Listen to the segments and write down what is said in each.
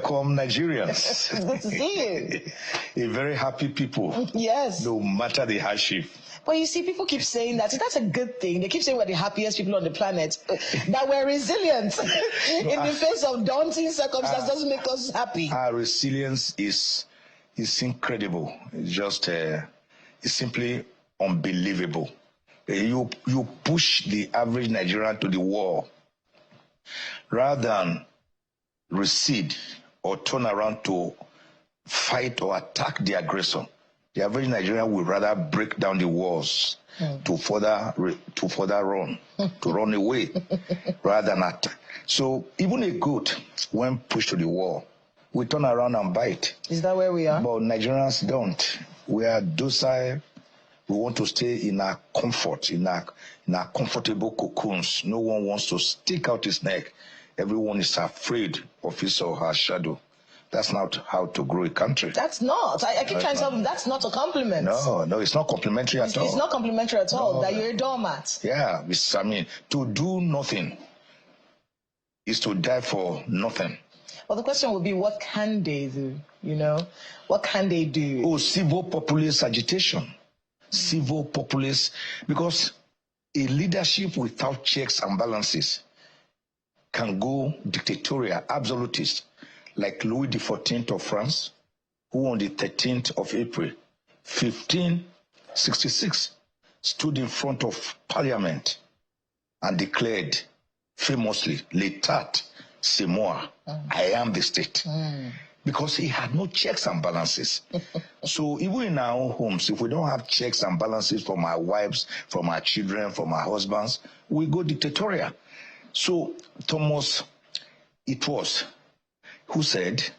Welcome, Nigerians. Good to see you. A very happy people. Yes. No matter the hardship. But you see, people keep saying that. That's a good thing. They keep saying we're the happiest people on the planet. That we're resilient in the face of daunting circumstances doesn't make us happy. Our resilience is incredible. It's just, it's simply unbelievable. You push the average Nigerian to the wall rather than recede or turn around to fight or attack the aggressor. The average Nigerian would rather break down the walls to further run, to run away, rather than attack. So even a goat, when pushed to the wall, we turn around and bite. Is that where we are? But Nigerians don't. We are docile. We want to stay in our comfort, in our comfortable cocoons. No one wants to stick out his neck. Everyone is afraid of his or her shadow. That's not how to grow a country. That's not. I keep trying to tell them that's not a compliment. No, it's not complimentary at all. It's not complimentary at all, that you're a doormat. Yeah, to do nothing is to die for nothing. Well, the question would be, what can they do? You know? What can they do? Oh, civil populist agitation. Civil populist, because a leadership without checks and balances can go dictatorial, absolutist, like Louis XIV of France, who on the 13th of April, 1566, stood in front of Parliament and declared famously, "L'état, c'est moi, I am the state." Because he had no checks and balances. So even in our own homes, if we don't have checks and balances from our wives, from our children, from our husbands, we go dictatorial. So Thomas, it was, who said,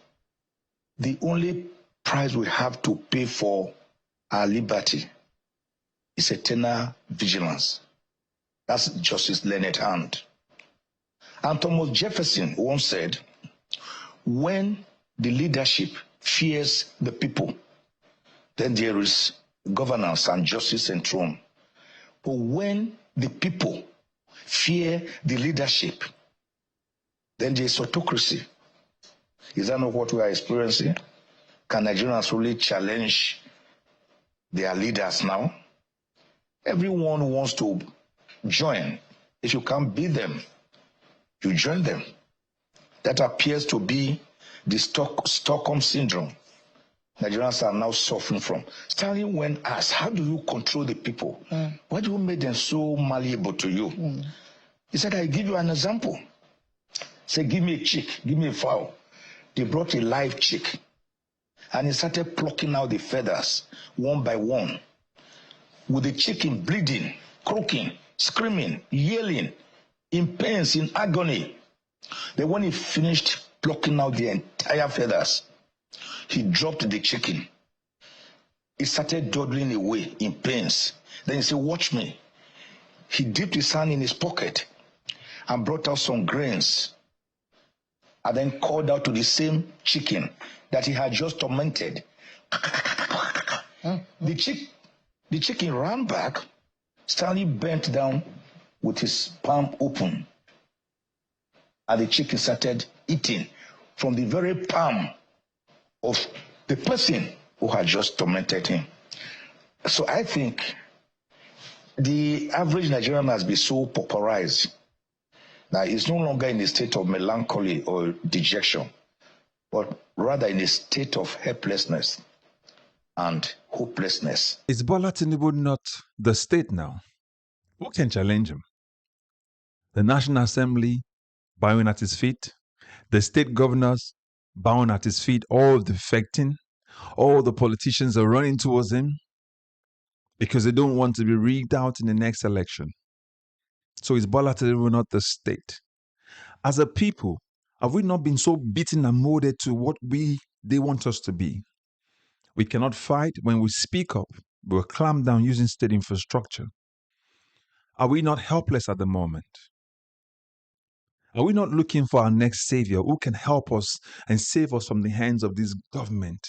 the only price we have to pay for our liberty is eternal vigilance. That's Justice Leonard Hand. And Thomas Jefferson once said, when the leadership fears the people, then there is governance and justice enthroned. But when the people fear the leadership, then there is autocracy. Is that not what we are experiencing? Can Nigerians really challenge their leaders now? Everyone wants to join. If you can't beat them, you join them. That appears to be the Stockholm syndrome Nigerians are now suffering from. Stanley, when asked, how do you control the people? Why do you make them so malleable to you? He said, I give you an example. He said, give me a chick, give me a fowl. They brought a live chick, and he started plucking out the feathers one by one, with the chicken bleeding, croaking, screaming, yelling, in pains, in agony. Then when he finished plucking out the entire feathers, he dropped the chicken. He started dawdling away in pains. Then he said, watch me. He dipped his hand in his pocket and brought out some grains, and then called out to the same chicken that he had just tormented. The chicken ran back. Stanley bent down with his palm open, and the chicken started eating from the very palm of the person who had just tormented him. So I think the average Nigerian has been so pauperized that he's no longer in a state of melancholy or dejection, but rather in a state of helplessness and hopelessness. Is Bola Tinubu not the state now? Who can challenge him? The National Assembly bowing at his feet, the state governors bowing at his feet, all defecting, all the politicians are running towards him because they don't want to be rigged out in the next election. So is Bola Tinubu not the state? As a people, have we not been so beaten and molded to what they want us to be? We cannot fight. When we speak up, we'll clamp down using state infrastructure. Are we not helpless at the moment? Are we not looking for our next savior who can help us and save us from the hands of this government,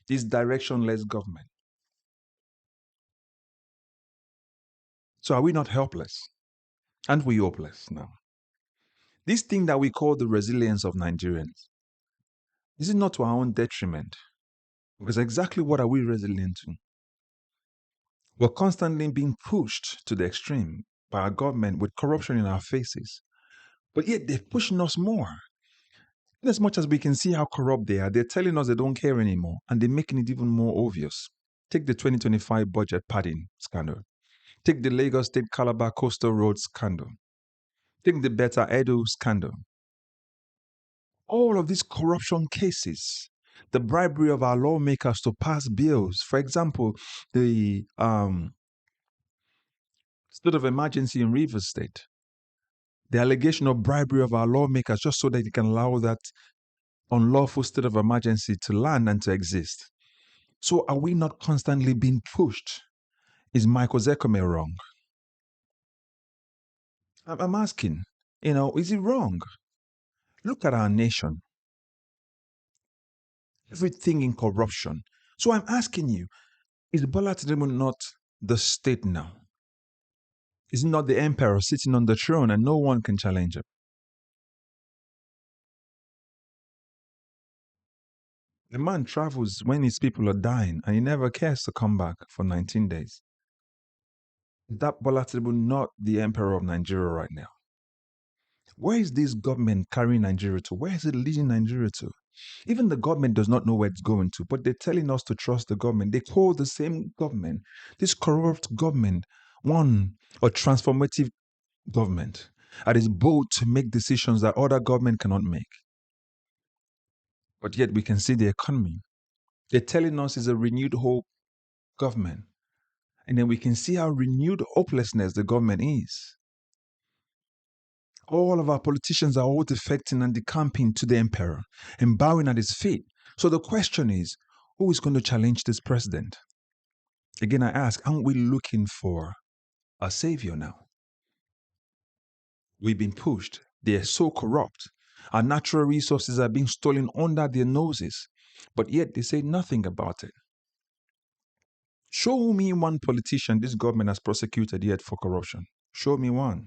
this directionless government? So are we not helpless? Aren't we hopeless now? This thing that we call the resilience of Nigerians, Is it not to our own detriment? Because exactly what are we resilient to? We're constantly being pushed to the extreme by our government with corruption in our faces. But yet they're pushing us more. In as much as we can see how corrupt they are, they're telling us they don't care anymore, and they're making it even more obvious. Take the 2025 budget padding scandal. Take the Lagos State Calabar Coastal Road scandal. Take the Beta Edu scandal. All of these corruption cases, the bribery of our lawmakers to pass bills. For example, the state of emergency in Rivers State. The allegation of bribery of our lawmakers just so that they can allow that unlawful state of emergency to land and to exist. So are we not constantly being pushed? Is Michael Ozekhome wrong? I'm asking, is he wrong? Look at our nation. Everything in corruption. So I'm asking you, is Bola Tinubu not the state now? Is he not the emperor sitting on the throne and no one can challenge him? The man travels when his people are dying and he never cares to come back for 19 days. Is that Bola Tinubu not the emperor of Nigeria right now? Where is this government carrying Nigeria to? Where is it leading Nigeria to? Even the government does not know where it's going to, but they're telling us to trust the government. They call the same government, this corrupt government, a transformative government that is bold to make decisions that other government cannot make. But yet we can see the economy. They're telling us it's a renewed hope government. And then we can see how renewed hopelessness the government is. All of our politicians are all defecting and decamping to the emperor and bowing at his feet. So the question is, who is going to challenge this president? Again, I ask, aren't we looking for a savior now? We've been pushed. They are so corrupt. Our natural resources are being stolen under their noses, but yet they say nothing about it. Show me one politician this government has prosecuted yet for corruption. Show me one.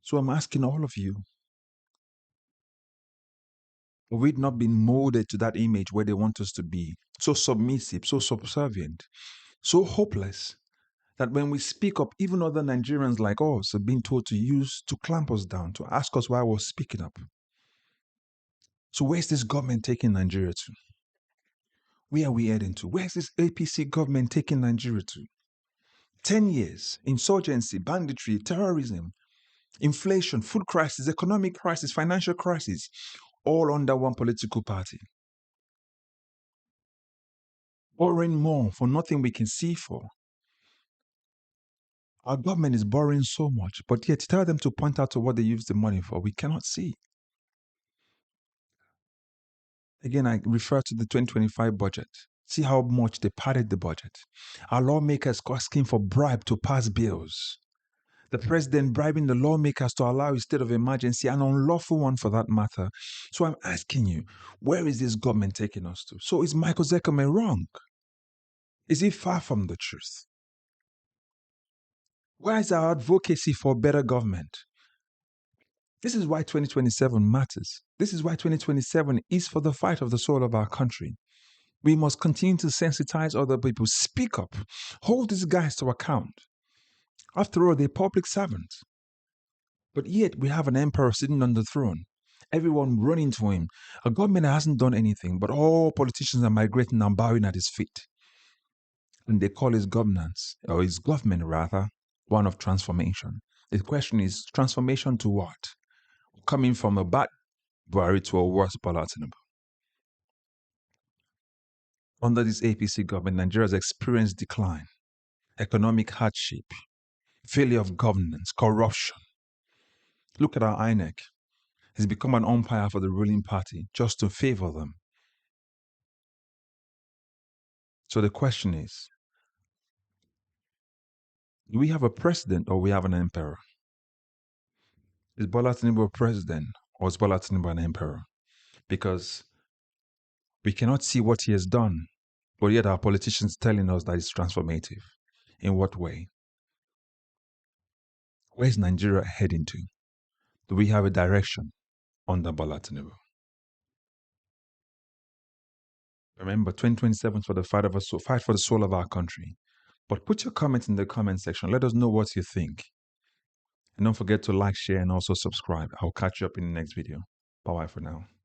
So I'm asking all of you, have we not been molded to that image where they want us to be? So submissive, so subservient, so hopeless that when we speak up, even other Nigerians like us are being told to clamp us down, to ask us why we're speaking up. So where's this government taking Nigeria to? Where are we heading to? Where's this APC government taking Nigeria to? 10 years, insurgency, banditry, terrorism, inflation, food crisis, economic crisis, financial crisis, all under one political party. Borrowing more for nothing we can see for. Our government is borrowing so much, but yet tell them to point out to what they use the money for. We cannot see. Again, I refer to the 2025 budget. See how much they padded the budget. Our lawmakers asking for bribe to pass bills. The president bribing the lawmakers to allow a state of emergency, an unlawful one for that matter. So I'm asking you, where is this government taking us to? So is Michael Ozekhome wrong? Is he far from the truth? Where is our advocacy for better government? This is why 2027 matters. This is why 2027 is for the fight of the soul of our country. We must continue to sensitize other people. Speak up. Hold these guys to account. After all, they're public servants. But yet we have an emperor sitting on the throne. Everyone running to him. A government that hasn't done anything, but all politicians are migrating and bowing at his feet. And they call his governance, or his government rather, one of transformation. The question is, transformation to what? Coming from a bad Bribery to a worse Bola Tinubu. Under this APC government, Nigeria has experienced decline, economic hardship, failure of governance, corruption. Look at our INEC. It's become an umpire for the ruling party just to favor them. So the question is, do we have a president or we have an emperor? Is Bola Tinubu a president or is Bola Tinubu an emperor? Because we cannot see what he has done, but yet our politicians telling us that it's transformative. In what way? Where is Nigeria heading to? Do we have a direction under Bola Tinubu? Remember, 2027 for the fight for the soul of our country. But put your comments in the comment section. Let us know what you think. And don't forget to like, share, and also subscribe. I'll catch you up in the next video. Bye-bye for now.